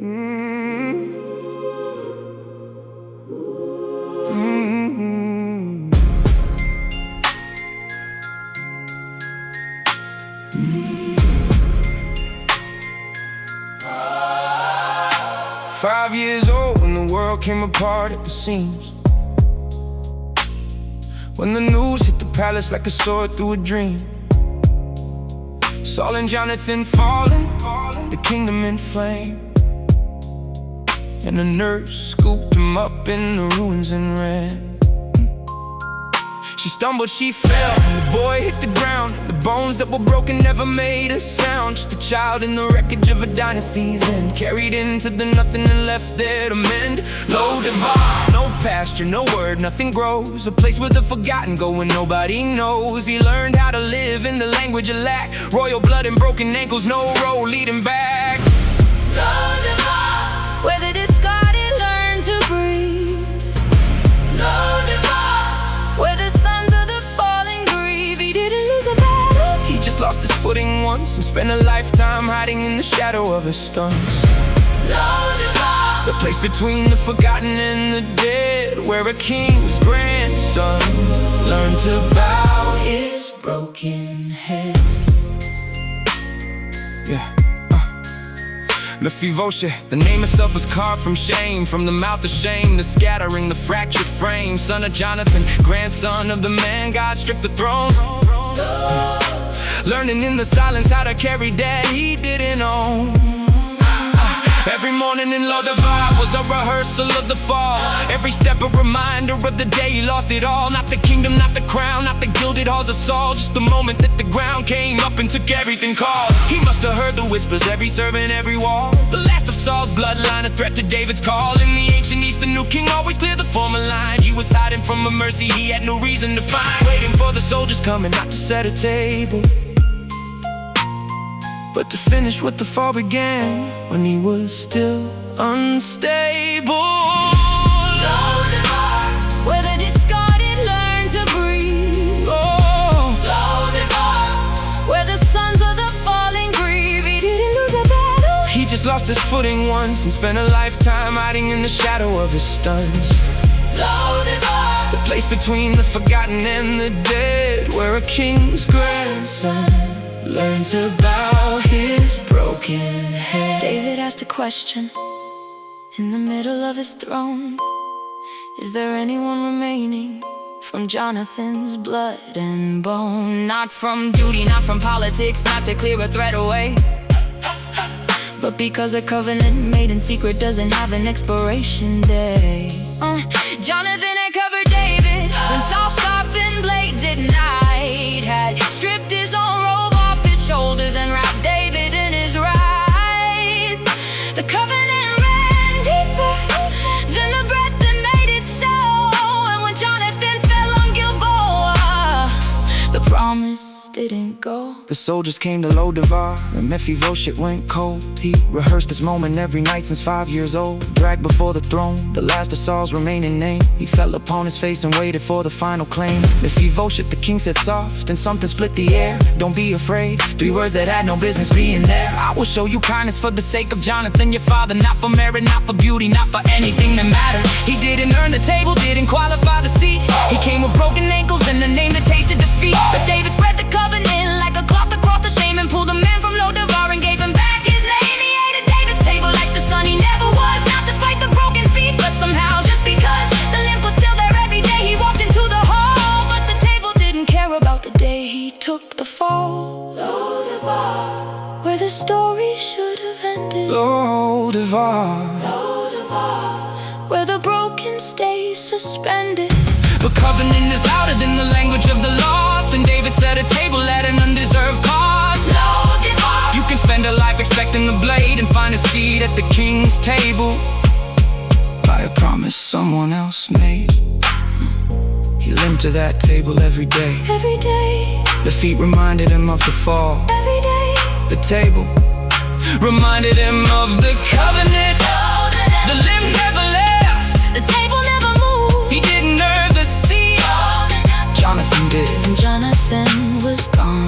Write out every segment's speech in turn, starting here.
Mm-hmm. 5 years old when the world came apart at the seams, when the news hit the palace like a sword through a dream. Saul and Jonathan falling, the kingdom in flame, and the nurse scooped him up in the ruins and ran. She stumbled, she fell, and the boy hit the ground. The bones that were broken never made a sound. Just a child in the wreckage of a dynasty's end, carried into the nothing and left there to mend. Lo-Debar, no pasture, no word, nothing grows. A place where the forgotten go when nobody knows. He learned how to live in the language of lack. Royal blood and broken ankles, no road leading back. Lo-Debar, where the discarded learn to breathe. Lo-Debar, where the sons of the fallen grieve. He didn't lose a battle, he just lost his footing once, and spent a lifetime hiding in the shadow of his stunts. Lo-Debar, the place between the forgotten and the dead, where a king's grandson learned to bow his broken head. Mephibosheth, the name itself was carved from shame, from the mouth of shame, the scattering, the fractured frame. Son of Jonathan, grandson of the man God stripped the throne. Learning in the silence how to carry that he didn't own. Every morning in Lo-Debar was a rehearsal of the fall. Every step a reminder of the day he lost it all. Not the kingdom, not the crown, not the gilded halls of Saul. Just the moment that the ground came up and took everything called. He must have heard the whispers, every servant, every wall. The last of Saul's bloodline, a threat to David's call. In the ancient East, the new king always cleared the former line. He was hiding from a mercy he had no reason to find, waiting for the soldiers coming, not to set a table, but to finish what the fall began, when he was still unstable. Lo-Debar, where the discarded learn to breathe. Oh. Lo-Debar, where the sons of the fallen grieve. He didn't lose a battle, he just lost his footing once, and spent a lifetime hiding in the shadow of his stunts. Lo-Debar, the place between the forgotten and the dead, where a king's grandson learned to bow his broken head. David asked a question in the middle of his throne: is there anyone remaining from Jonathan's blood and bone? Not from duty, not from politics, not to clear a threat away, but because a covenant made in secret doesn't have an expiration day. Jonathan had covered David when Saul sharpened blades at night, had stripped his own robe off his shoulders and wrapped David in his right. The covenant ran deeper than the breath that made it so, and when Jonathan fell on Gilboa, the promise didn't go. The soldiers came to Lo-Debar, and Mephibosheth went cold. He rehearsed this moment every night since 5 years old. Dragged before the throne, the last of Saul's remaining name. He fell upon his face and waited for the final claim. Mephibosheth, the king said soft, and something split the air. Don't be afraid, 3 words that had no business being there. I will show you kindness for the sake of Jonathan, your father. Not for merit, not for beauty, not for anything that mattered. He didn't earn the table, didn't qualify the seat. He came with broken ankles and a name that tasted defeat. But David spread the covenant like a cloth across the shame, and pulled a man from Lo-Debar and gave him back his name. He ate at David's table like the son he never was, not despite the broken feet, but somehow just because the limp was still there every day he walked into the hall. But the table didn't care about the day he took the fall. Lo-Debar, where the story should have ended. Lo-Debar, Lo-Debar, where the broken stay suspended. but covenant is louder than the language of the lost, and David set a table at an undeserved cost. Lo-Debar, You can spend a life expecting the blade and find a seat at the king's table by a promise someone else made. He limped to that table every day. every day, The feet reminded him of the fall. every day. The table reminded him of the covenant. The limb never left, The table never moved. he didn't earn the seat. Jonathan did, And Jonathan was gone.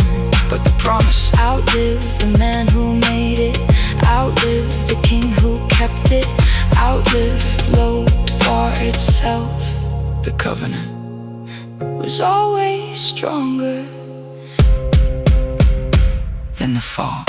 but the promise Outlive the man who made it, outlive the king who kept The covenant was always stronger than the fall.